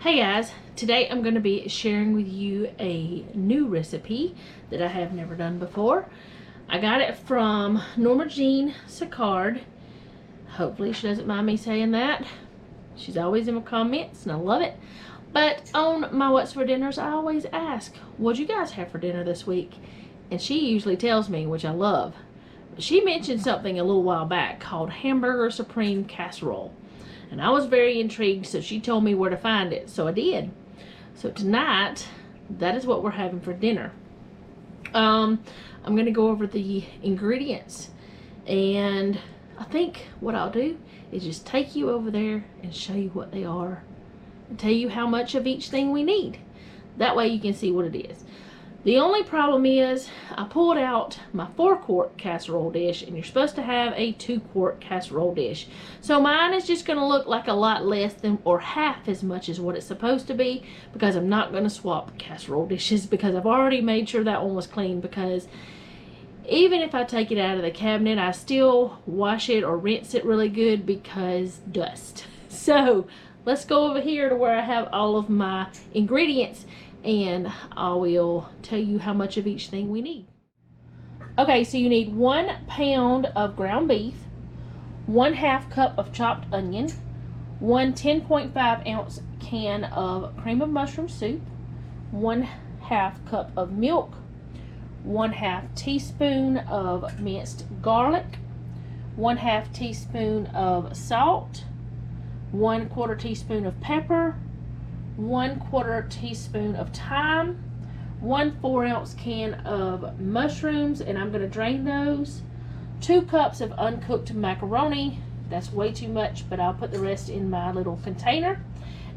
Hey guys, today I'm going to be sharing with you a new recipe that I have never done before. I got it from Norma Jean Sicard. Hopefully she doesn't mind me saying that. She's always in my comments and I love it. But on my What's for Dinners, I always ask, what'd you guys have for dinner this week? And she usually tells me, which I love. She mentioned something a little while back called Hamburger Supreme Casserole. And I was very intrigued, so she told me where to find it, so I did. So tonight, that is what we're having for dinner. I'm going to go over the ingredients, and I think what I'll do is just take you over there and show you what they are and tell you how much of each thing we need. That way you can see what it is. The only problem is I pulled out my 4-quart casserole dish, and you're supposed to have a 2-quart casserole dish. So mine is just going to look like a lot less than or half as much as what it's supposed to be, because I'm not going to swap casserole dishes, because I've already made sure that one was clean, because even if I take it out of the cabinet, I still wash it or rinse it really good because dust. So let's go over here to where I have all of my ingredients, and I will tell you how much of each thing we need. Okay, so you need 1 pound of ground beef, 1/2 cup of chopped onion, 1 10.5 ounce can of cream of mushroom soup, 1/2 cup of milk, 1/2 teaspoon of minced garlic, 1/2 teaspoon of salt, 1/4 teaspoon of pepper, 1/4 teaspoon of thyme, 1 4-ounce can of mushrooms, and I'm going to drain those, 2 cups of uncooked macaroni. That's way too much, but I'll put the rest in my little container,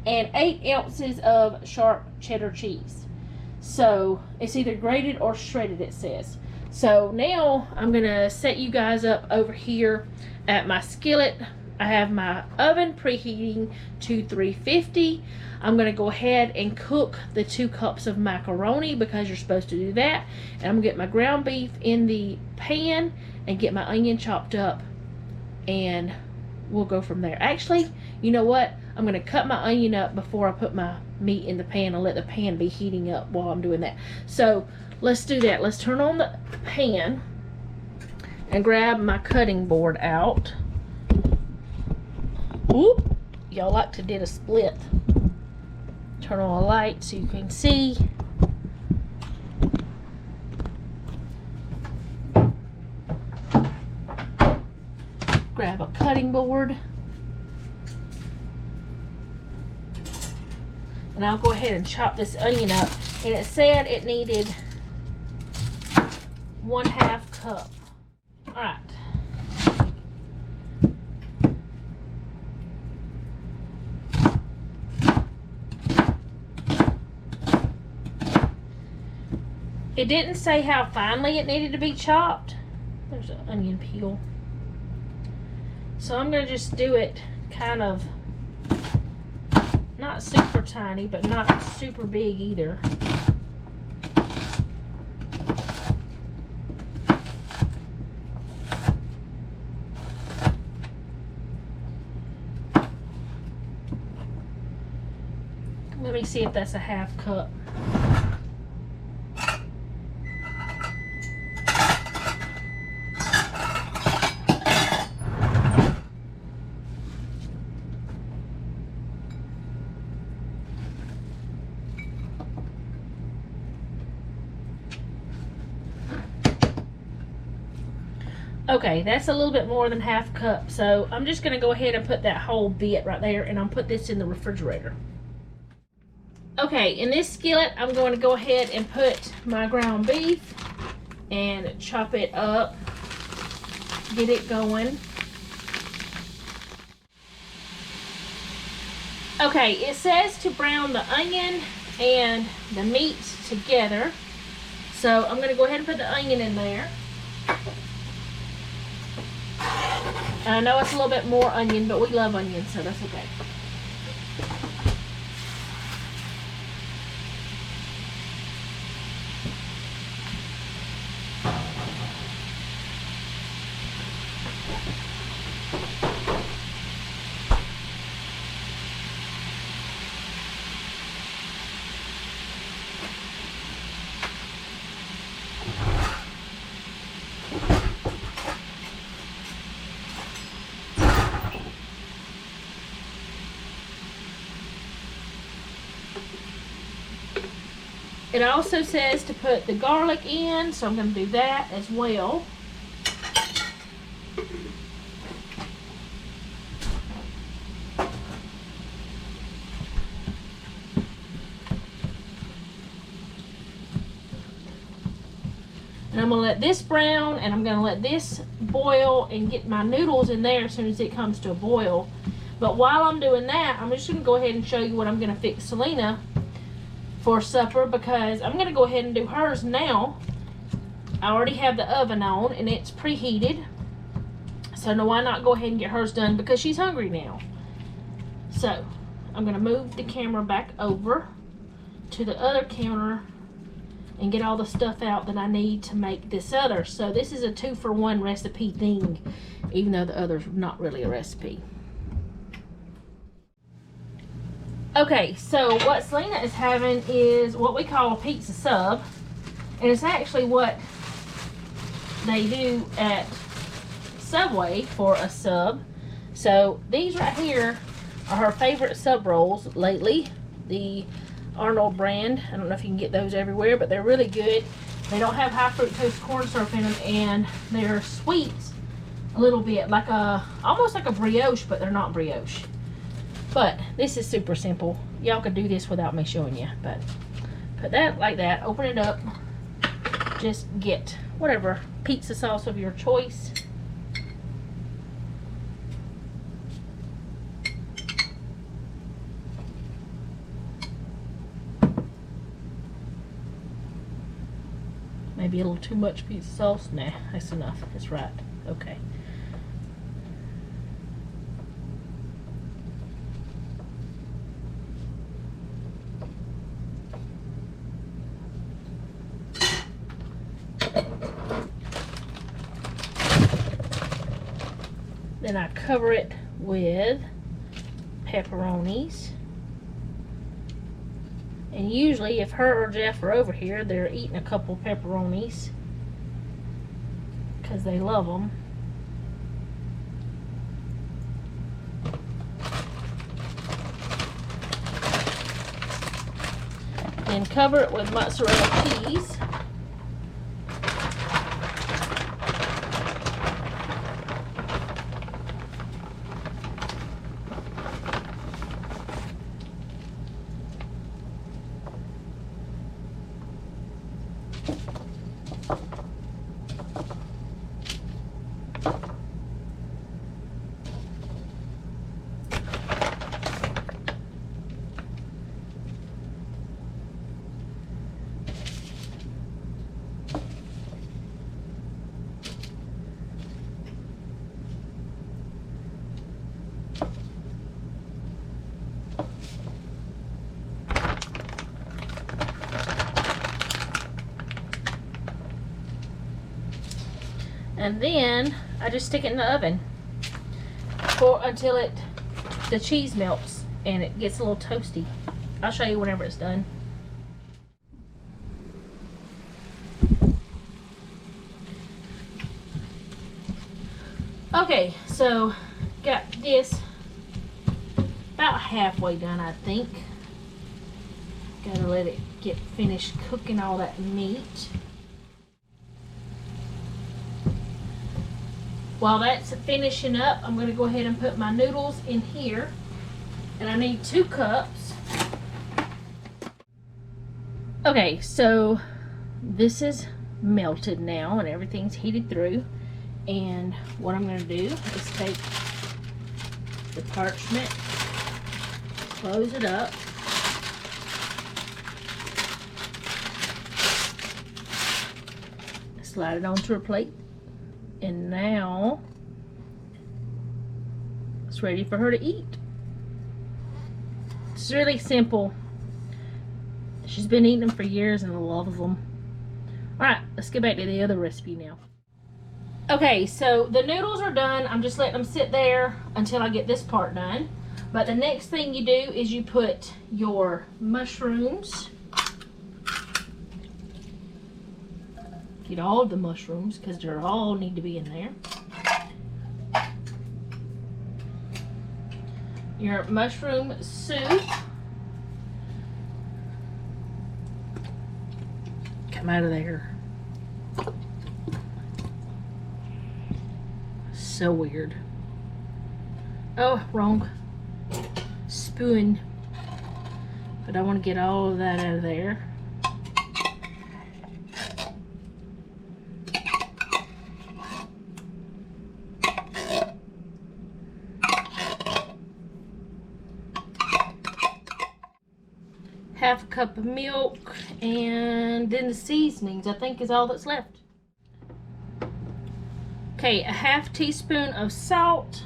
and 8 ounces of sharp cheddar cheese. So it's either grated or shredded, it says. So now I'm going to set you guys up over here at my skillet. I have my oven preheating to 350. I'm going to go ahead and cook the 2 cups of macaroni, because you're supposed to do that. And I'm going to get my ground beef in the pan and get my onion chopped up, and we'll go from there. Actually, you know what? I'm going to cut my onion up before I put my meat in the pan and let the pan be heating up while I'm doing that. So let's do that. Let's turn on the pan and grab my cutting board out. Oop, y'all like to did a split. Turn on a light so you can see. Grab a cutting board. And I'll go ahead and chop this onion up. And it said it needed 1/2 cup. Alright. It didn't say how finely it needed to be chopped. There's an onion peel. So I'm going to just do it kind of not super tiny, but not super big either. Let me see if that's a 1/2 cup. Okay, that's a little bit more than 1/2 cup. So I'm just going to go ahead and put that whole bit right there, and I'll put this in the refrigerator. Okay, in this skillet, I'm going to go ahead and put my ground beef and chop it up, get it going. Okay, it says to brown the onion and the meat together. So I'm going to go ahead and put the onion in there. I know it's a little bit more onion, but we love onions, so that's okay. It also says to put the garlic in, so I'm going to do that as well. And I'm going to let this brown, and I'm going to let this boil and get my noodles in there as soon as it comes to a boil. But while I'm doing that, I'm just going to go ahead and show you what I'm going to fix Selena for supper, because I'm going to go ahead and do hers now. I already have the oven on and it's preheated, so no, why not go ahead and get hers done, because she's hungry now. So I'm going to move the camera back over to the other counter and get all the stuff out that I need to make this other. So this is a 2-for-1 recipe thing, even though the other's not really a recipe. Okay, so what Selena is having is what we call a pizza sub, and it's actually what they do at Subway for a sub. So these right here are her favorite sub rolls lately, the Arnold brand. I don't know if you can get those everywhere, but they're really good. They don't have high fructose corn syrup in them, and they're sweet a little bit, like almost like a brioche, but they're not brioche. But this is super simple. Y'all could do this without me showing you, but put that like that, open it up, just get whatever pizza sauce of your choice. Maybe a little too much pizza sauce? Nah, that's enough. That's right. Okay. Then I cover it with pepperonis. And usually if her or Jeff are over here, they're eating a couple pepperonis because they love them. Then cover it with mozzarella cheese. And then I just stick it in the oven until the cheese melts and it gets a little toasty. I'll show you whenever it's done. Okay, so got this about halfway done, I think. Gotta let it get finished cooking all that meat. While that's finishing up, I'm going to go ahead and put my noodles in here. And I need 2 cups. Okay, so this is melted now and everything's heated through. And what I'm going to do is take the parchment, close it up. Slide it onto a plate. And now it's ready for her to eat. It's really simple. She's been eating them for years and loves them. Alright, let's get back to the other recipe now. Okay, so the noodles are done. I'm just letting them sit there until I get this part done. But the next thing you do is you put your mushrooms. Get all of the mushrooms because they all need to be in there. Your mushroom soup. them out of there. So weird. Oh, wrong spoon. But I want to get all of that out of there. Half a cup of milk, and then the seasonings, I think, is all that's left. Okay, a half teaspoon of salt,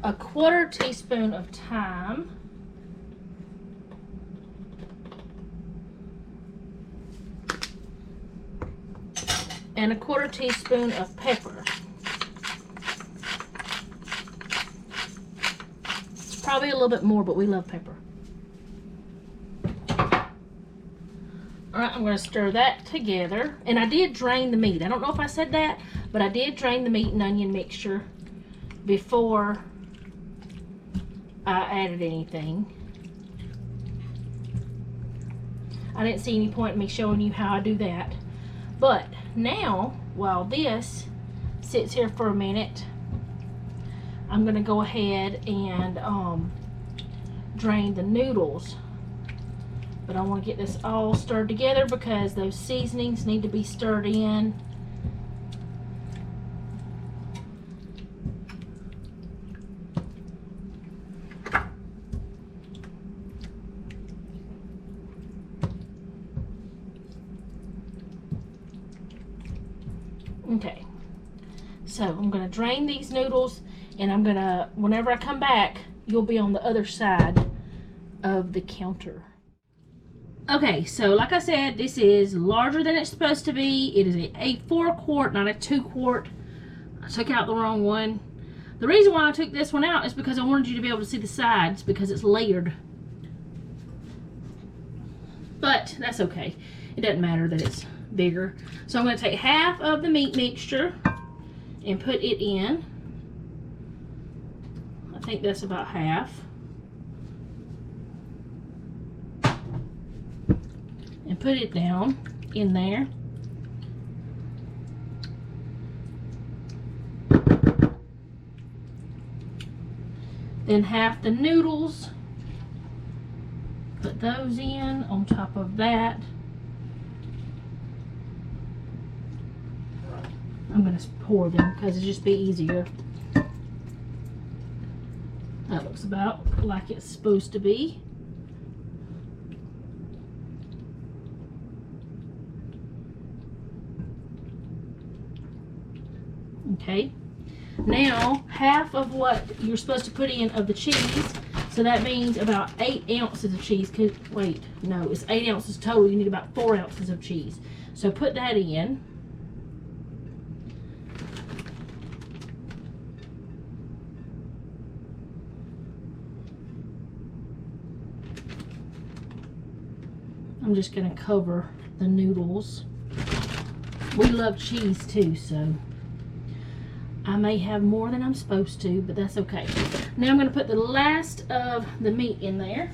a 1/4 teaspoon of thyme, and a 1/4 teaspoon of pepper. Probably a little bit more, but we love pepper. Alright, I'm going to stir that together. And I did drain the meat. I don't know if I said that, but I did drain the meat and onion mixture before I added anything. I didn't see any point in me showing you how I do that. But now, while this sits here for a minute, I'm going to go ahead and drain the noodles. But I want to get this all stirred together because those seasonings need to be stirred in. Okay, so I'm going to drain these noodles. And I'm gonna, whenever I come back, you'll be on the other side of the counter. Okay, so like I said, this is larger than it's supposed to be. It is a 4-quart, not a 2-quart. I took out the wrong one. The reason why I took this one out is because I wanted you to be able to see the sides because it's layered. But that's okay. It doesn't matter that it's bigger. So I'm gonna take half of the meat mixture and put it in. I think that's about half. And put it down in there. Then half the noodles. Put those in on top of that. I'm going to pour them because it'll just be easier. That looks about like it's supposed to be. Okay. Now, half of what you're supposed to put in of the cheese. So that means about 8 ounces of cheese. Wait, no, it's 8 ounces total. You need about 4 ounces of cheese. So put that in. I'm just going to cover the noodles. We love cheese too, so I may have more than I'm supposed to, but that's okay. Now I'm going to put the last of the meat in there.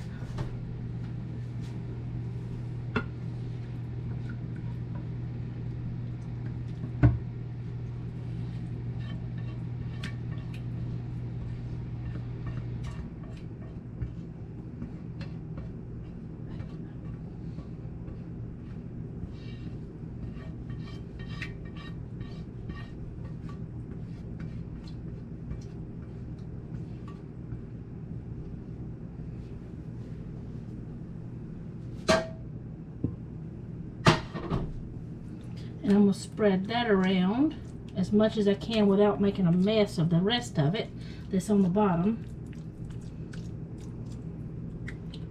And I'm going to spread that around as much as I can without making a mess of the rest of it that's on the bottom.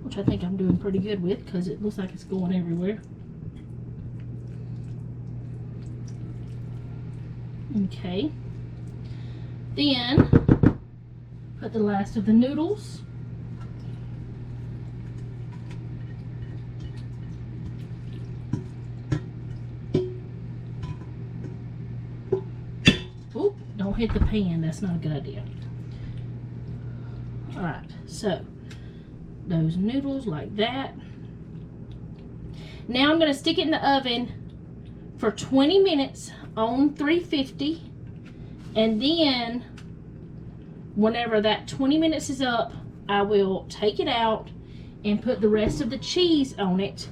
Which I think I'm doing pretty good with because it looks like it's going everywhere. Okay. Then, put the last of the noodles. Don't hit the pan, that's not a good idea. Alright, so those noodles like that. Now I'm going to stick it in the oven for 20 minutes on 350, and then whenever that 20 minutes is up, I will take it out and put the rest of the cheese on it,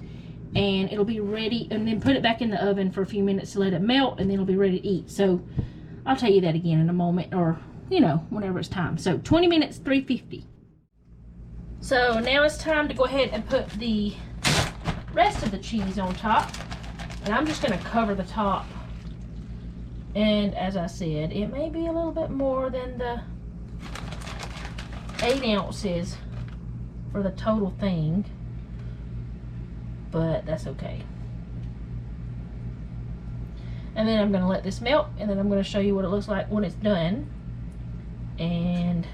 and it'll be ready, and then put it back in the oven for a few minutes to let it melt, and then it'll be ready to eat. So I'll tell you that again in a moment, or you know, whenever it's time. So 20 minutes, 350. So now it's time to go ahead and put the rest of the cheese on top, and I'm just going to cover the top. And as I said, it may be a little bit more than the 8 ounces for the total thing, but that's okay. And then I'm going to let this melt, and then I'm going to show you what it looks like when it's done. And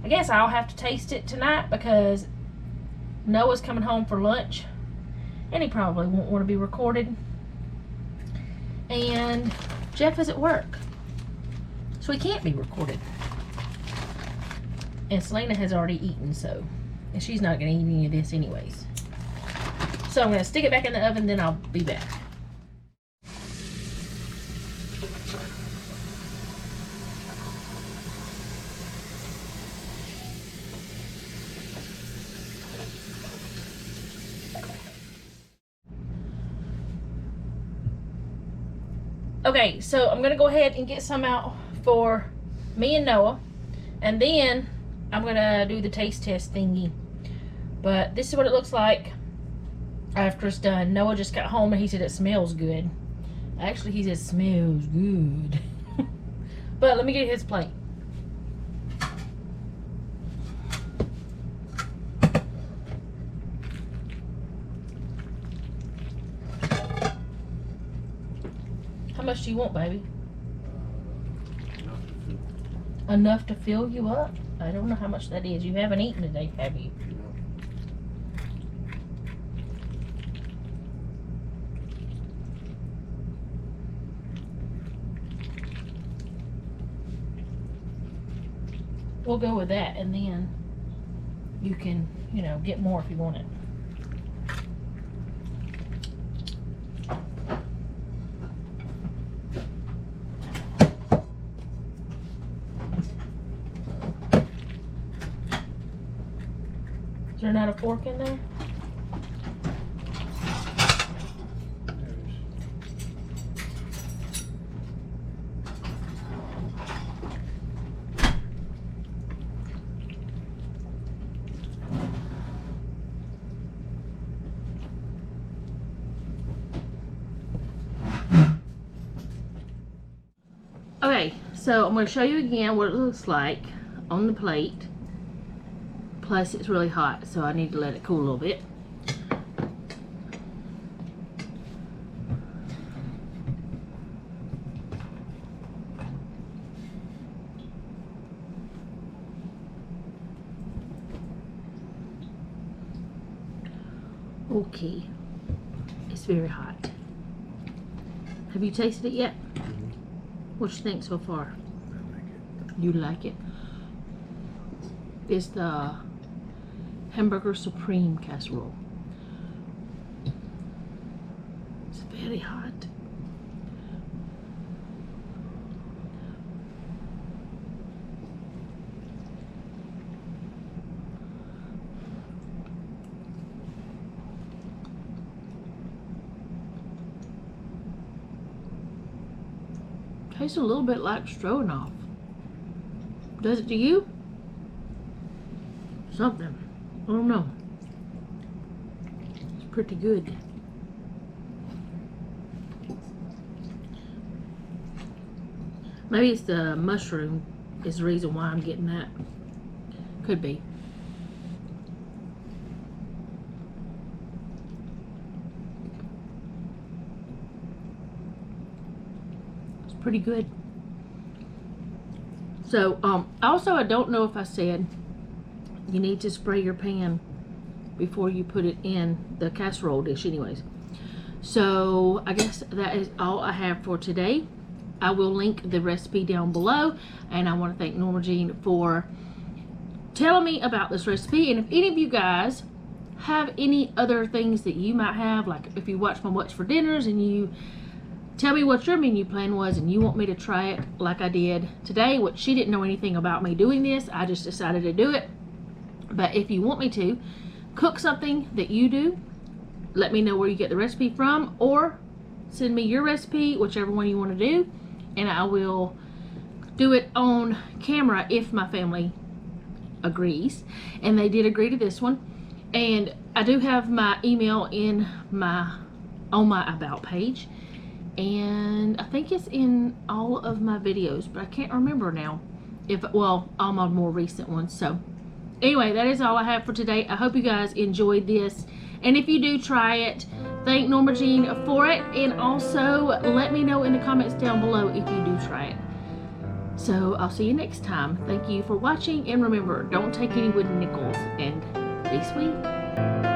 I guess I'll have to taste it tonight because Noah's coming home for lunch, and he probably won't want to be recorded. And Jeff is at work, so he can't be recorded. And Selena has already eaten, so, and she's not going to eat any of this anyways. So I'm going to stick it back in the oven, then I'll be back. Okay, so I'm gonna go ahead and get some out for me and Noah, and then I'm gonna do the taste test thingy. But this is what it looks like after it's done. Noah just got home and he said it smells good. Actually, he said it smells good. But let me get his plate. How much do you want, baby? Enough to fill you up? I don't know how much that is. You haven't eaten today, have you? We'll go with that, and then you can, you know, get more if you want it. Is there not a fork in there? Okay, so I'm going to show you again what it looks like on the plate. Plus it's really hot, so I need to let it cool a little bit. Okay, it's very hot. Have you tasted it yet? What you think so far? I like it. You like it? It's the Hamburger Supreme casserole. It's very hot. Tastes a little bit like stroganoff. Does it to you? Something. I don't know. It's pretty good. Maybe it's the mushroom is the reason why I'm getting that. Could be. It's pretty good. So, also I don't know if I said you need to spray your pan before you put it in the casserole dish anyways. So I guess that is all I have for today. I will link the recipe down below, and I want to thank Norma Jean for telling me about this recipe. And if any of you guys have any other things that you might have, like if you watch my What's for Dinners and you tell me what your menu plan was and you want me to try it like I did today, which she didn't know anything about me doing this, I just decided to do it. But if you want me to cook something that you do, let me know where you get the recipe from, or send me your recipe, whichever one you want to do, and I will do it on camera if my family agrees. And they did agree to this one. And I do have my email in on my about page, and I think it's in all of my videos, but I can't remember now all my more recent ones. So anyway, that is all I have for today. I hope you guys enjoyed this, and if you do try it, thank Norma Jean for it, and also let me know in the comments down below if you do try it. So I'll see you next time. Thank you for watching, and remember, don't take any wooden nickels, and be sweet.